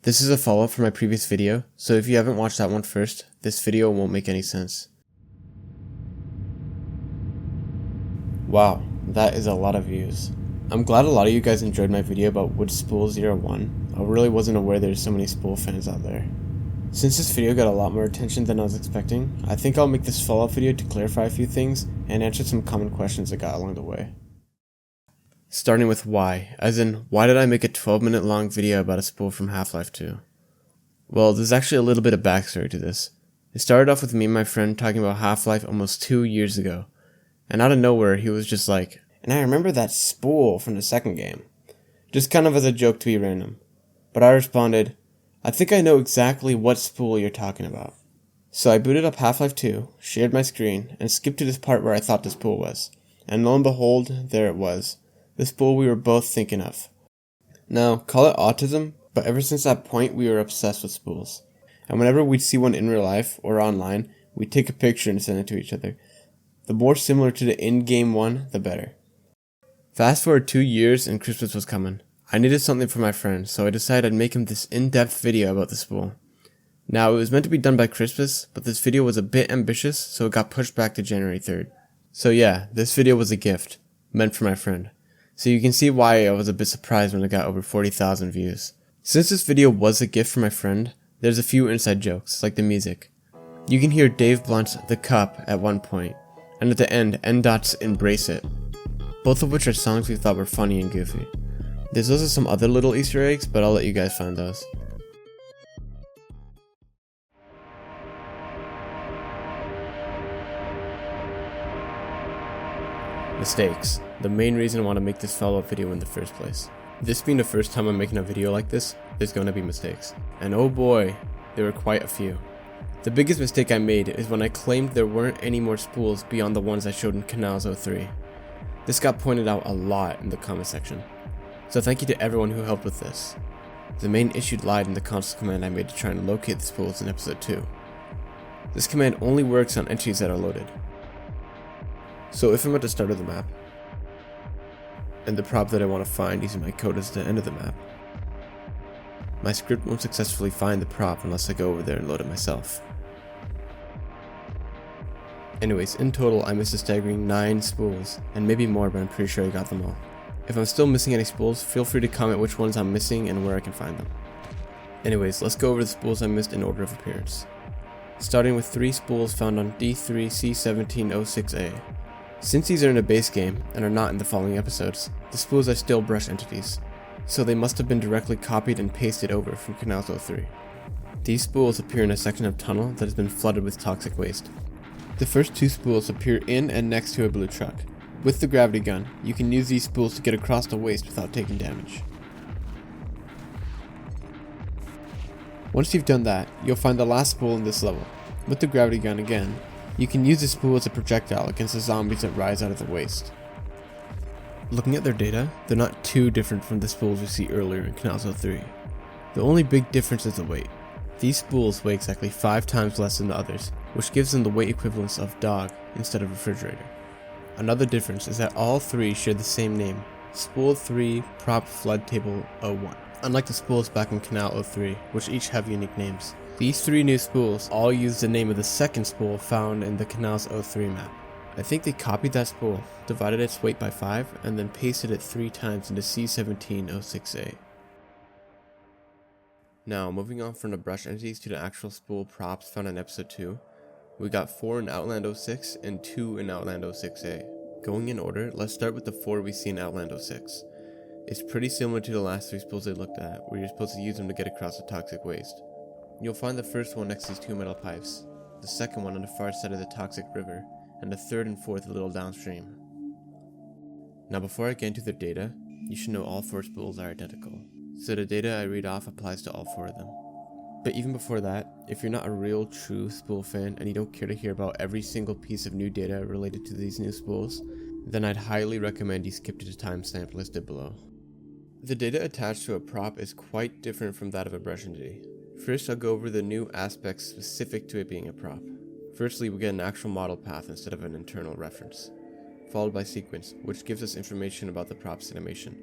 This is a follow-up from my previous video, so if you haven't watched that one first, this video won't make any sense. Wow, that is a lot of views. I'm glad a lot of you guys enjoyed my video about which Spool 01. I really wasn't aware there's so many Spool fans out there. Since this video got a lot more attention than I was expecting, I think I'll make this follow-up video to clarify a few things and answer some common questions I got along the way. Starting with why, as in, why did I make a 12-minute long video about a spool from Half-Life 2? Well, there's actually a little bit of backstory to this. It started off with me and my friend talking about Half-Life almost 2 years ago, and out of nowhere he was just like, "And I remember that spool from the second game." Just kind of as a joke to be random. But I responded, "I think I know exactly what spool you're talking about." So I booted up Half-Life 2, shared my screen, and skipped to this part where I thought the spool was. And lo and behold, there it was. The spool we were both thinking of. Now, call it autism, but ever since that point we were obsessed with spools. And whenever we'd see one in real life or online, we'd take a picture and send it to each other. The more similar to the in-game one, the better. Fast forward 2 years and Christmas was coming. I needed something for my friend, so I decided I'd make him this in-depth video about the spool. Now, it was meant to be done by Christmas, but this video was a bit ambitious, so it got pushed back to January 3rd. So yeah, this video was a gift, meant for my friend. So you can see why I was a bit surprised when it got over 40,000 views. Since this video was a gift for my friend, there's a few inside jokes, like the music. You can hear Dave Blunt's The Cup at one point, and at the end, N.Dot's Embrace It. Both of which are songs we thought were funny and goofy. There's also some other little Easter eggs, but I'll let you guys find those. Mistakes. The main reason I want to make this follow-up video in the first place. This being the first time I'm making a video like this, there's going to be mistakes. And oh boy, there were quite a few. The biggest mistake I made is when I claimed there weren't any more spools beyond the ones I showed in Canals 03. This got pointed out a lot in the comment section. So thank you to everyone who helped with this. The main issue lied in the console command I made to try and locate the spools in episode 2. This command only works on entries that are loaded. So if I'm at the start of the map, and the prop that I want to find using my code is the end of the map, my script won't successfully find the prop unless I go over there and load it myself. Anyways, in total I missed a staggering 9 spools, and maybe more, but I'm pretty sure I got them all. If I'm still missing any spools, feel free to comment which ones I'm missing and where I can find them. Anyways, let's go over the spools I missed in order of appearance. Starting with 3 spools found on D3C1706A. Since these are in a base game, and are not in the following episodes, the spools are still brush entities, so they must have been directly copied and pasted over from Canals 03. These spools appear in a section of tunnel that has been flooded with toxic waste. The first 2 spools appear in and next to a blue truck. With the gravity gun, you can use these spools to get across the waste without taking damage. Once you've done that, you'll find the last spool in this level. With the gravity gun again, you can use the spool as a projectile against the zombies that rise out of the waste. Looking at their data, they're not too different from the spools we see earlier in Canals 03. The only big difference is the weight. These spools weigh exactly 5 times less than the others, which gives them the weight equivalence of dog instead of refrigerator. Another difference is that all 3 share the same name, Spool 3 Prop Flood Table 01, unlike the spools back in Canal 03, which each have unique names. These 3 new spools all use the name of the second spool found in the Canals 03 map. I think they copied that spool, divided its weight by 5, and then pasted it 3 times into C1706A. Now, moving on from the brush entities to the actual spool props found in episode 2, we got 4 in Outland 06 and 2 in Outland 06A. Going in order, let's start with the 4 we see in Outland 06. It's pretty similar to the last 3 spools I looked at, where you're supposed to use them to get across the toxic waste. You'll find the first one next to these 2 metal pipes, the second one on the far side of the toxic river, and the third and fourth a little downstream. Now before I get into their data, you should know all 4 spools are identical, so the data I read off applies to all 4 of them. But even before that, if you're not a real true spool fan and you don't care to hear about every single piece of new data related to these new spools, then I'd highly recommend you skip to the timestamp listed below. The data attached to a prop is quite different from that of a brush entity. First, I'll go over the new aspects specific to it being a prop. Firstly, we get an actual model path instead of an internal reference, followed by sequence, which gives us information about the prop's animation.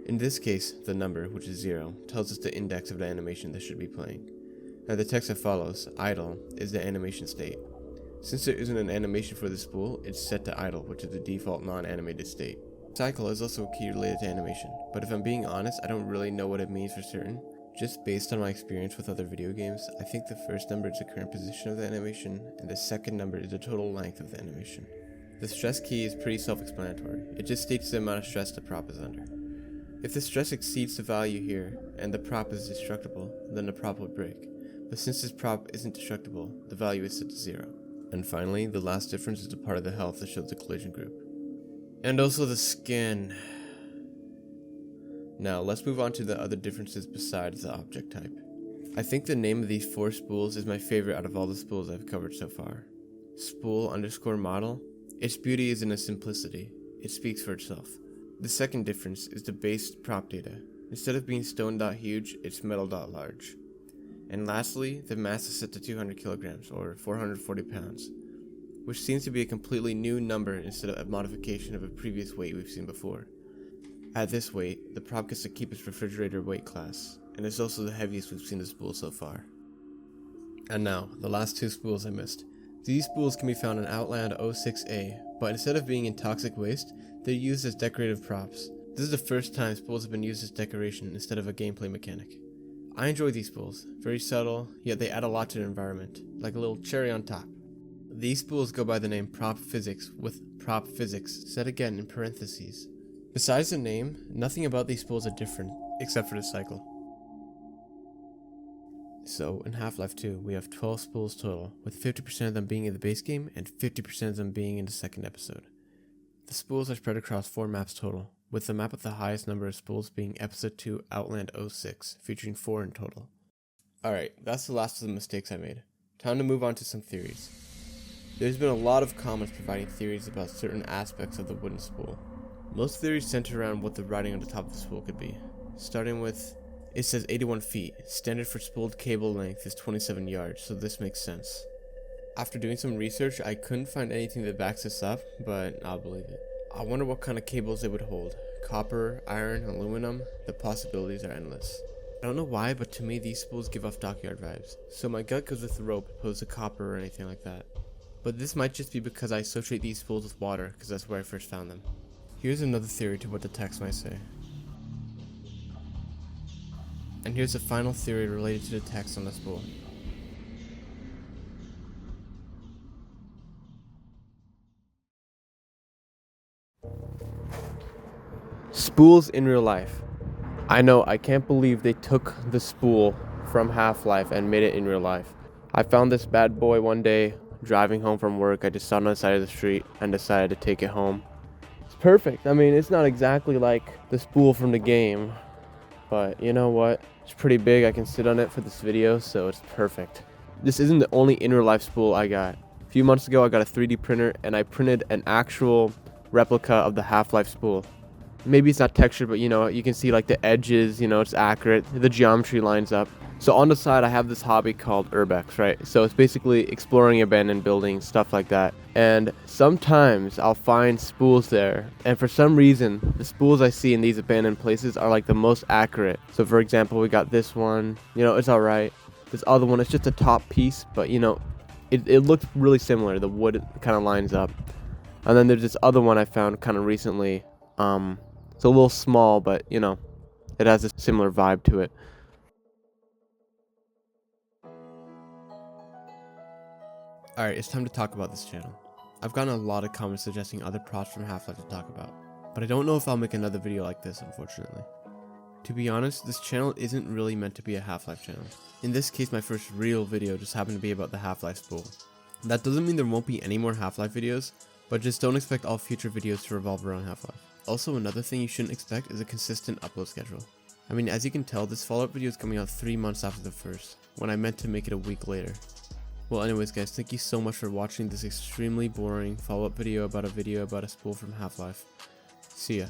In this case, the number, which is 0, tells us the index of the animation that should be playing. Now the text that follows, idle, is the animation state. Since there isn't an animation for the spool, it's set to idle, which is the default non-animated state. Cycle is also a key related to animation, but if I'm being honest, I don't really know what it means for certain. Just based on my experience with other video games, I think the first number is the current position of the animation, and the second number is the total length of the animation. The stress key is pretty self-explanatory. It just states the amount of stress the prop is under. If the stress exceeds the value here, and the prop is destructible, then the prop will break. But since this prop isn't destructible, the value is set to 0. And finally, the last difference is the part of the health that shows the collision group. And also the skin. Now, let's move on to the other differences besides the object type. I think the name of these 4 spools is my favorite out of all the spools I've covered so far. Spool_model. Its beauty is in its simplicity. It speaks for itself. The second difference is the base prop data. Instead of being stone.huge, it's metal.large. And lastly, the mass is set to 200 kilograms, or 440 pounds, which seems to be a completely new number instead of a modification of a previous weight we've seen before. At this weight, the prop gets to keep its refrigerator weight class, and it's also the heaviest we've seen the spool so far. And now, the last 2 spools I missed. These spools can be found in Outland 06A, but instead of being in toxic waste, they're used as decorative props. This is the first time spools have been used as decoration instead of a gameplay mechanic. I enjoy these spools, very subtle, yet they add a lot to the environment, like a little cherry on top. These spools go by the name Prop Physics, with Prop Physics said again in parentheses. Besides the name, nothing about these spools are different, except for the cycle. So, in Half-Life 2, we have 12 spools total, with 50% of them being in the base game, and 50% of them being in the second episode. The spools are spread across 4 maps total, with the map with the highest number of spools being Episode 2 Outland 06, featuring 4 in total. Alright, that's the last of the mistakes I made. Time to move on to some theories. There's been a lot of comments providing theories about certain aspects of the wooden spool. Most theories center around what the writing on the top of the spool could be, starting with, it says 81 feet, standard for spooled cable length is 27 yards, so this makes sense. After doing some research, I couldn't find anything that backs this up, but I'll believe it. I wonder what kind of cables they would hold. Copper, iron, aluminum, the possibilities are endless. I don't know why, but to me these spools give off dockyard vibes, so my gut goes with the rope opposed to copper or anything like that. But this might just be because I associate these spools with water, because that's where I first found them. Here's another theory to what the text might say. And here's the final theory related to the text on the spool. Spools in real life. I know, I can't believe they took the spool from Half-Life and made it in real life. I found this bad boy one day, driving home from work. I just saw it on the side of the street and decided to take it home. It's perfect. I mean, it's not exactly like the spool from the game, but you know what? It's pretty big. I can sit on it for this video, so it's perfect. This isn't the only in real life spool I got. A few months ago, I got a 3D printer and I printed an actual replica of the Half-Life spool. Maybe it's not textured, but you know, you can see like the edges, you know, it's accurate. The geometry lines up. So on the side, I have this hobby called Urbex, right? So it's basically exploring abandoned buildings, stuff like that. And sometimes I'll find spools there. And for some reason, the spools I see in these abandoned places are like the most accurate. So for example, we got this one, you know, it's all right. This other one, it's just a top piece, but you know, it looks really similar. The wood kind of lines up. And then there's this other one I found kind of recently. It's a little small, but you know, it has a similar vibe to it. Alright, it's time to talk about this channel. I've gotten a lot of comments suggesting other props from Half-Life to talk about, but I don't know if I'll make another video like this, unfortunately. To be honest, this channel isn't really meant to be a Half-Life channel. In this case, my first real video just happened to be about the Half-Life spool. That doesn't mean there won't be any more Half-Life videos, but just don't expect all future videos to revolve around Half-Life. Also, another thing you shouldn't expect is a consistent upload schedule. I mean, as you can tell, this follow-up video is coming out 3 months after the first, when I meant to make it a week later. Well, anyways guys, thank you so much for watching this extremely boring follow-up video about a spool from Half-Life. See ya.